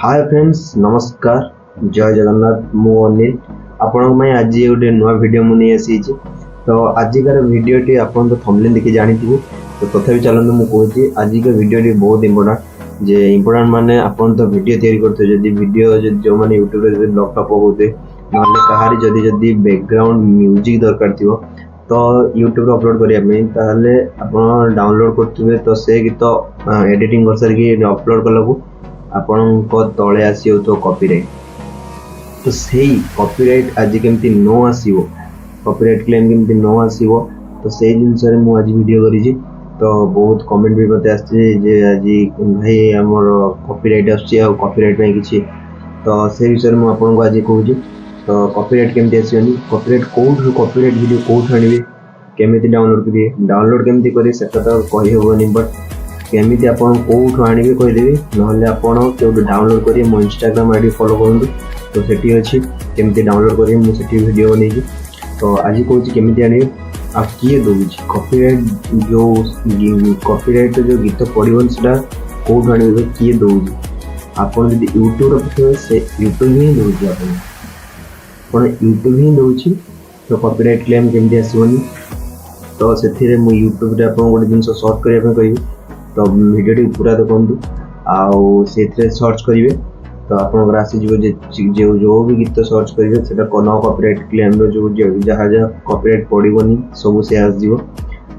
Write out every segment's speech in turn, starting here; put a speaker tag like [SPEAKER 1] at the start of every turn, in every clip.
[SPEAKER 1] Hi friends नमस्कार जय जगन्नाथ मु अनिल आपण आज गोटे नुआ वीडियो मुझे आसी तो आजिकार वीडियोटी आपन तो थंबनेल देखि जानिथिबे तो तथापि चलନ୍ତୁ मु कहूची आजिका वीडियोटी बहुत इंपोर्टेंट जे इंपोर्टेंट माने आपन तो वीडियो तैयारी करते जदी वीडियो जो माने यूट्यूब रे ब्लॉग टॉप होते नले कहारी जदी बैकग्राउंड म्यूजिक दरकार थिवो तो यूट्यूब रे अपलोड करिया में ताहले आपन डाउनलोड करथिबे तो से गीत एडिटिंग कर सर की अपलोड कलकू आपण को तले आसी तो कॉपीराइट तो सही कॉपीराइट आज केमती नो आसीबो कॉपीराइट क्लेम केमती नो आसीबो तो सही जिनस रे मु आज वीडियो करिछि तो बहुत कमेंट भी मते आछि जे आज भाई हमर कॉपीराइट आछि आ कॉपीराइट पे किछि तो से विषय मु आपन को आज कहूछि तो कॉपीराइट केमती आसीबनी copyright code copyright video code आनिबे केमती डाउनलोड केमती करी सेटा तो कहि होबनी बट केमिति आपन कोठो आनिबे कहि देबे नहले आपन केउट डाउनलोड करी मो इंस्टाग्राम आईडी फॉलो करंतु तो सेठी अछि केमिति डाउनलोड करी मु सेठी वीडियो बनेछि तो आज कहूछि केमिति आनिबे आ किए दोछि कॉपीराइट जो गीत पडिबन सेटा कोठो आनिबे किए दोछि आपन जदि यूट्यूब रे पठे से यूट्यूब ही दोछि आपन यूट्यूब ही दोछि तो कॉपीराइट क्लेम केमिति आसीबनी तो सेथिरे मु यूट्यूब रे आपन गोटे जिंस सर्च करिया पे कहिबे तो वीडियो पूरा देखु आउ से सर्च करेंगे तो आप आसीज जो भी गीत सर्च करेंगे से न कॉपीराइट क्लेम जो जहाँ जहाँ कॉपीराइट पड़ोनी सब से आसो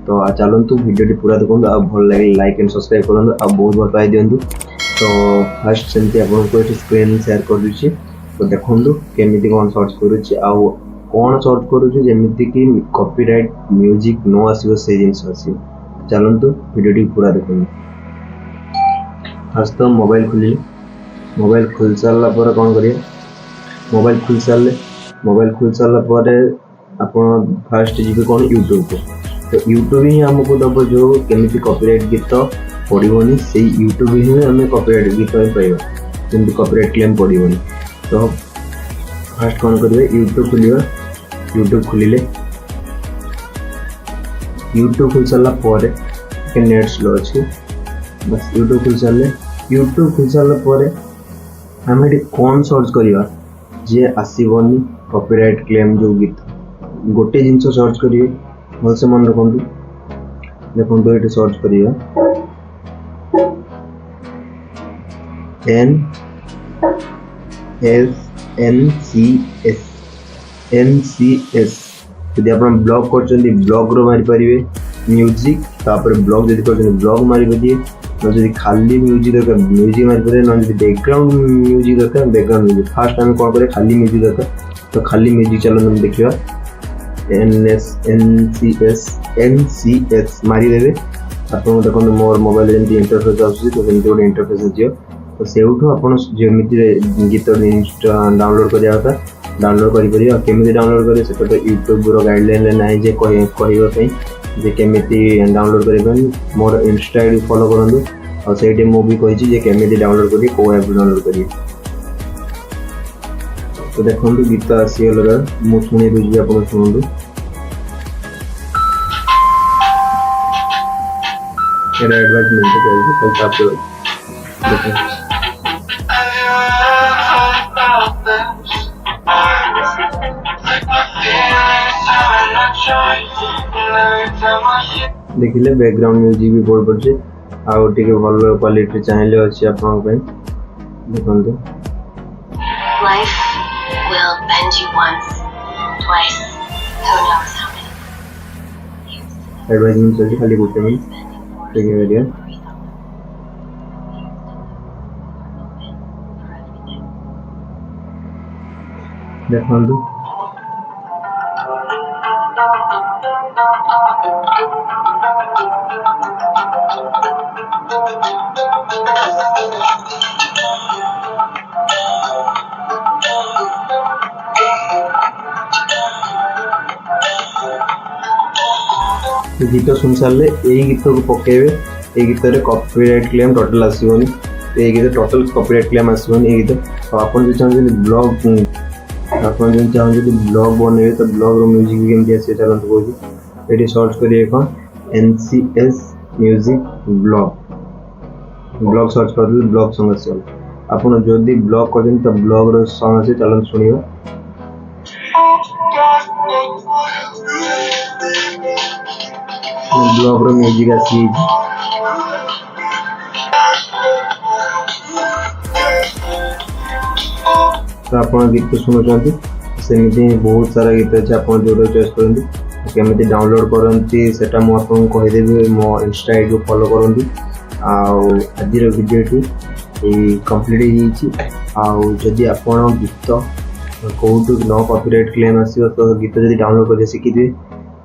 [SPEAKER 1] तो चलतु वीडियो पूरा देखो आ भल लगे लाइक एंड सब्सक्राइब करूँ आ बहुत भल पाई दिंतु तो फास्ट सेमती आपको स्क्रीन शेयर कर दूसरी तो देखो केमी कौन सर्च करुच्ची आउ कौन सर्च करुच्ची जमीती कि कॉपीराइट म्यूजिक न आसो से जिनस आसो चलतु वीडियो पूरा देखो फास्ट तो मोबाइल खुल सारा पर कौन करिए मोबाइल खुल सारा पर आप फास्ट जी कौन यूट्यूब को तो यूट्यूब ही आमको दब जो केमी कॉपीराइट गीत पड़ोनी से यूट्यूब ही आम कॉपीराइट गीत पाइबा जमी कॉपीराइट क्लेम पड़ोनी तो फास्ट कौन करेंगे यूट्यूब खुलिया यूट्यूब खुलिले यूट्यूब खुल सारा पर नेट स्लो अच्छे बस यूट्यूब खुल सारा पर आम ये कौन सर्च करवा जे आसबनी कॉपीराइट क्लेम जो गीत गोटे जिनस सर्च करेंगे भलसे मन रखु देखो ये सर्च करवा NCS यदि आप ब्लॉग कर ब्लॉग रो मारी पारे म्यूजिक तापर ब्लॉग जदि कर ब्लॉग मारी पारे न खाली म्यूजिक दरकार म्यूजिक मारी पारे न बैकग्राउंड म्यूजिक दरकार बैकग्राउंड म्यूजिक फास्ट आम कौन करें खाली म्यूजिक दरकार तो खाली म्यूजिक चलो देखा NCS मारिदेवे आप देखो मोर मोबाइल जमी इंटरफेस आसूँ तो सेमती गोटे इंटरफेस आसो तो सेठू आप जमी गीत डाउनलोड करा डाउनलोड करें केमी डाउनलोड करें से तो यूट्यूब गाइडलाइन ना जे कहवाई जे केमी डाउनलोड करें मोर इंस्टा आईडी फॉलो करूँ और से मुझे कही केमी डाउनलोड करें कौ ऐप डाउनलोड करें तो देखो गीत आसीगला मुझे शुणी दूसरी आप शुणु एडवर्टाइजमेंट देखिले बैकग्राउंड म्यूजिक भी बहुत पड़े आउ टिके भल क्वालिटी चाहिए अच्छी आपन पे देखंतु
[SPEAKER 2] Life will bend you once, twice, who knows how many.
[SPEAKER 1] Advertisement चलती खाली गोटे मिनट ठीक है वीडियो देखंतु गीत सुन सारे यही गीत को पकेबे ये गीत रे कॉपीराइट क्लेम टोटल आसबनी ये गीत टोटल कॉपीराइट क्लेम आसबनी ये गीत तो आपन चाहते ब्लॉग आपन चाहते ब्लॉग बनइबे तो ब्लॉग रो म्यूजिक केमती आसे चलत कहूँ ये सर्च करिए कौन NCS म्यूजिक ब्लॉग सर्च कर ब्लॉग संग ଆପଣ ଯଦି ବ୍ଲଗ କରିଛନ୍ତି ତ ବ୍ଲଗର ସଙ୍ଗ ଅଛି, ଚାଲନ୍ତୁ ଶୁଣିବା। ବ୍ଲଗର ମ୍ୟୁଜିକ୍ ଆସିଯାଇଛି। ତ ଆପଣ ଗୀତ ଶୁଣୁଛନ୍ତି, ସେମିତି ବହୁତ ସାରା ଗୀତ ଅଛି, ଆପଣ ଯେଉଁଟା ଚଏସ୍ କରନ୍ତି। କେମିତି ଡାଉନଲୋଡ଼ କରନ୍ତି ସେଟା ମୁଁ ଆପଣଙ୍କୁ କହିଦେବି। ମୋ ଇନଷ୍ଟା ଆଇଡ଼ିକୁ ଫଲୋ କରନ୍ତୁ। ଆଉ ଆଜିର ଭିଡ଼ିଓଟି କମ୍ପ୍ଲିଟ୍ ହେଇଯାଇଛି। ଆଉ ଯଦି ଆପଣ ଗୀତ କେଉଁଠୁ ନ କପିରାଇଟ୍ କ୍ଲେମ୍ ଆସିବ, ତ ଗୀତ ଯଦି ଡାଉନଲୋଡ଼ କରିବା ଶିଖିଥିବେ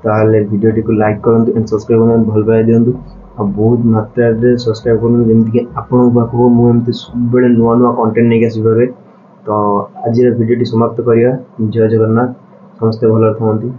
[SPEAKER 1] ତାହେଲେ ଭିଡ଼ିଓଟିକୁ ଲାଇକ୍ କରନ୍ତୁ ଆଣ୍ଡ ସବସ୍କ୍ରାଇବ୍ କରନ୍ତୁ, ଭଲ ପାଇବା ଦିଅନ୍ତୁ। ଆଉ ବହୁତ ମାତ୍ରାରେ ସବସ୍କ୍ରାଇବ୍ କରନ୍ତୁ, ଯେମିତିକି ଆପଣଙ୍କ ପାଖକୁ ମୁଁ ଏମିତି ସବୁବେଳେ ନୂଆ ନୂଆ କଣ୍ଟେଣ୍ଟ ନେଇକି ଆସିପାରେ। ତ ଆଜିର ଭିଡ଼ିଓଟି ସମାପ୍ତ କରିବା। ଜୟ ଜଗନ୍ନାଥ, ସମସ୍ତେ ଭଲରେ ଥାଆନ୍ତୁ।